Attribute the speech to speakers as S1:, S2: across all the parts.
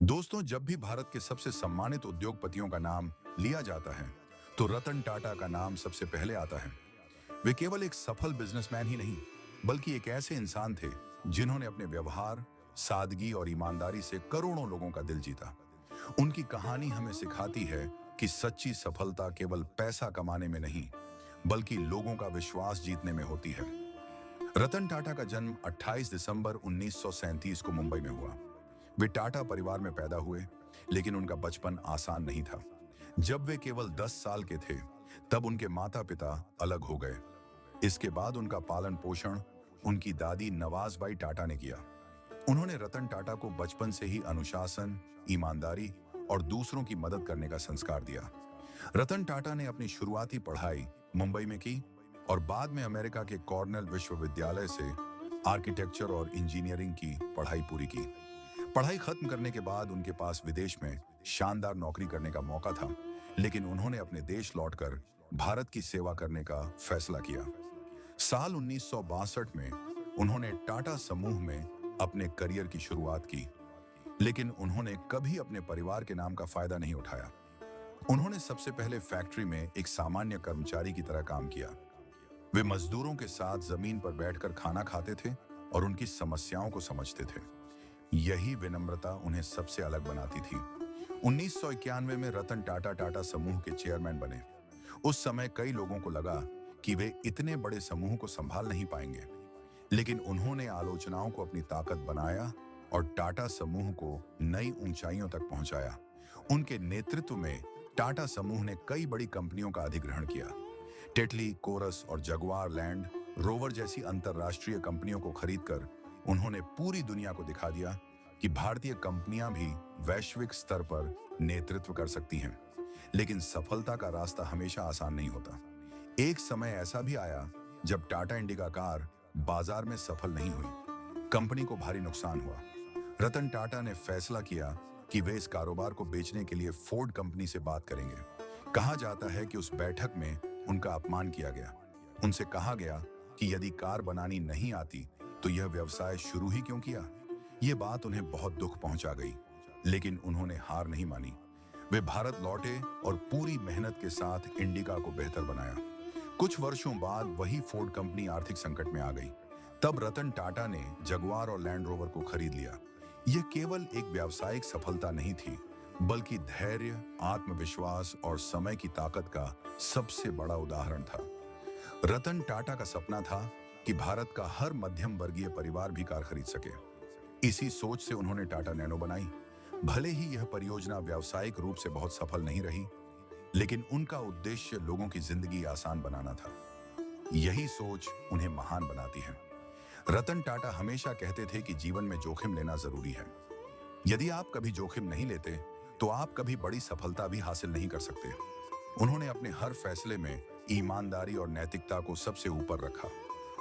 S1: दोस्तों, जब भी भारत के सबसे सम्मानित उद्योगपतियों का नाम लिया जाता है, तो रतन टाटा का नाम सबसे पहले आता है। वे केवल एक सफल बिजनेसमैन ही नहीं, बल्कि एक ऐसे इंसान थे जिन्होंने अपने व्यवहार, सादगी और ईमानदारी से करोड़ों लोगों का दिल जीता। उनकी कहानी हमें सिखाती है कि सच्ची सफलता केवल पैसा कमाने में नहीं, बल्कि लोगों का विश्वास जीतने में होती है। रतन टाटा का जन्म 28 दिसंबर 1937 को मुंबई में हुआ। वे टाटा परिवार में पैदा हुए, लेकिन उनका बचपन आसान नहीं था। जब वे केवल 10 साल के थे, तब उनके माता-पिता अलग हो गए। इसके बाद उनका पालन पोषण उनकी दादी नवाजबाई टाटा ने किया। उन्होंने रतन टाटा को बचपन से ही अनुशासन, ईमानदारी और दूसरों की मदद करने का संस्कार दिया। रतन टाटा ने अपनी शुरुआती पढ़ाई मुंबई में की और बाद में अमेरिका के कॉर्नेल विश्वविद्यालय से आर्किटेक्चर और इंजीनियरिंग की पढ़ाई पूरी की। पढ़ाई खत्म करने के बाद उनके पास विदेश में शानदार नौकरी करने का मौका था, लेकिन उन्होंने अपने देश लौटकर भारत की सेवा करने का फैसला किया। साल 1962 में उन्होंने टाटा समूह में अपने करियर की शुरुआत की, लेकिन उन्होंने कभी अपने परिवार के नाम का फायदा नहीं उठाया। उन्होंने सबसे पहले फैक्ट्री में एक सामान्य कर्मचारी की तरह काम किया। वे मजदूरों के साथ जमीन पर बैठकर खाना खाते थे और उनकी समस्याओं को समझते थे। यही विनम्रता उन्हें सबसे अलग बनाती थी। 1991 में रतन टाटा टाटा समूह के चेयरमैन बने। उस समय कई लोगों को लगा कि वे इतने बड़े समूह को संभाल नहीं पाएंगे, लेकिन उन्होंने आलोचनाओं को अपनी ताकत बनाया और टाटा समूह को नई ऊंचाइयों तक पहुंचाया। उनके नेतृत्व में टाटा समूह ने कई बड़ी कंपनियों का अधिग्रहण किया। टेटली, कोरस और जगुआर लैंड रोवर जैसी अंतरराष्ट्रीय कंपनियों को खरीदकर उन्होंने पूरी दुनिया को दिखा दिया कि भारतीय कंपनियां भी वैश्विक स्तर पर नेतृत्व कर सकती हैं। लेकिन सफलता का रास्ता हमेशा आसान नहीं होता। एक समय ऐसा भी आया जब टाटा इंडिका कार बाजार में सफल नहीं हुई। कंपनी को भारी नुकसान हुआ। रतन टाटा ने फैसला किया कि वे इस कारोबार को बेचने के लिए फोर्ड कंपनी से बात करेंगे। कहा जाता है कि उस बैठक में उनका अपमान किया गया। उनसे कहा गया कि यदि कार बनानी नहीं आती तो यह व्यवसाय शुरू ही क्यों किया। यह बात उन्हें बहुत दुख पहुंचा गई, लेकिन उन्होंने हार नहीं मानी। वे भारत लौटे और पूरी मेहनत के साथ इंडिका को बेहतर बनाया। कुछ वर्षों बाद वही फोर्ड कंपनी आर्थिक संकट में आ गई। तब रतन टाटा ने जगुआर और लैंड रोवर को खरीद लिया। यह केवल एक व्यावसायिक सफलता नहीं थी, बल्कि धैर्य, आत्मविश्वास और समय की ताकत का सबसे बड़ा उदाहरण था। रतन टाटा का सपना था कि भारत का हर मध्यम वर्गीय परिवार भी कार खरीद सके। इसी सोच से उन्होंने टाटा नैनो बनाई। भले ही यह परियोजना व्यावसायिक रूप से बहुत सफल नहीं रही, लेकिन उनका उद्देश्य लोगों की जिंदगी आसान बनाना था। यही सोच उन्हें महान बनाती है। रतन टाटा हमेशा कहते थे कि जीवन में जोखिम लेना जरूरी है। यदि आप कभी जोखिम नहीं लेते, तो आप कभी बड़ी सफलता भी हासिल नहीं कर सकते। उन्होंने अपने हर फैसले में ईमानदारी और नैतिकता को सबसे ऊपर रखा।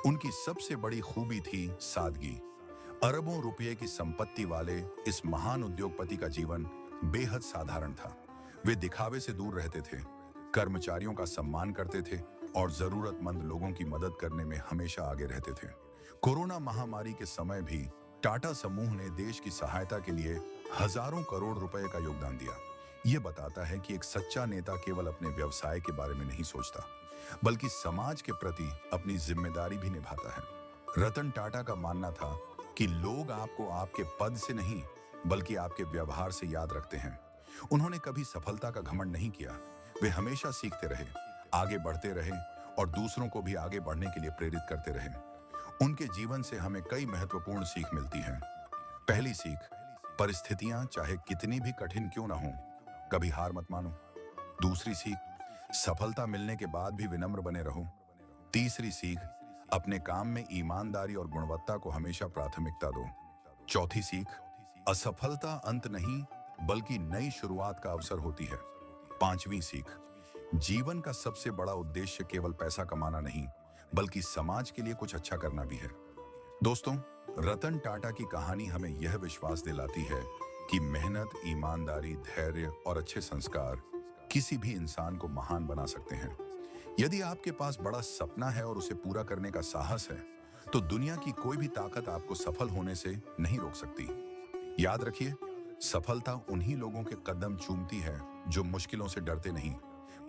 S1: उनकी सबसे बड़ी खूबी थी सादगी। अरबों रुपये की संपत्ति वाले इस महान उद्योगपति का जीवन बेहद साधारण था। वे दिखावे से दूर रहते थे, कर्मचारियों का सम्मान करते थे और जरूरतमंद लोगों की मदद करने में हमेशा आगे रहते थे। कोरोना महामारी के समय भी टाटा समूह ने देश की सहायता के लिए हजारों करोड़ रुपए का योगदान दिया। यह बताता है कि एक सच्चा नेता केवल अपने व्यवसाय के बारे में नहीं सोचता, बल्कि समाज के प्रति अपनी जिम्मेदारी भी निभाता है। रतन टाटा का मानना था कि लोग आपको आपके पद से नहीं, बल्कि आपके व्यवहार से याद रखते हैं। उन्होंने कभी सफलता का घमंड नहीं किया। वे हमेशा सीखते रहे, आगे बढ़ते रहे और दूसरों को भी आगे बढ़ने के लिए प्रेरित करते रहे। उनके जीवन से हमें कई महत्वपूर्ण सीख मिलती हैं। पहली सीख, परिस्थितियां चाहे कितनी भी कठिन क्यों ना हो, कभी हार मत मानो। दूसरी सीख, सफलता मिलने के बाद भी विनम्र बने रहो। तीसरी सीख, अपने काम में ईमानदारी और गुणवत्ता को हमेशा प्राथमिकता दो। चौथी सीख, असफलता अंत नहीं, बल्कि नई शुरुआत का अवसर होती है। पांचवी सीख, जीवन का सबसे बड़ा उद्देश्य केवल पैसा कमाना नहीं, बल्कि समाज के लिए कुछ अच्छा करना भी है। दोस्तों, रतन टाटा की कहानी हमें यह विश्वास दिलाती है कि मेहनत, ईमानदारी, धैर्य और अच्छे संस्कार किसी भी इंसान को महान बना सकते हैं। यदि आपके पास बड़ा सपना है और उसे पूरा करने का साहस है, तो दुनिया की कोई भी ताकत आपको सफल होने से नहीं रोक सकती। याद रखिए, सफलता उन्हीं लोगों के कदम चूमती है जो मुश्किलों से डरते नहीं,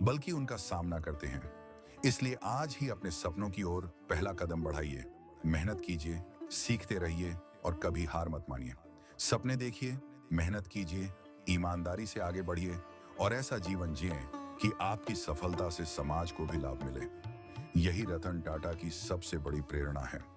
S1: बल्कि उनका सामना करते हैं। इसलिए आज ही अपने सपनों की ओर पहला कदम बढ़ाइए। मेहनत कीजिए, सीखते रहिए और कभी हार मत मानिए। सपने देखिए, मेहनत कीजिए, ईमानदारी से आगे बढ़िए और ऐसा जीवन जिएं कि आपकी सफलता से समाज को भी लाभ मिले। यही रतन टाटा की सबसे बड़ी प्रेरणा है।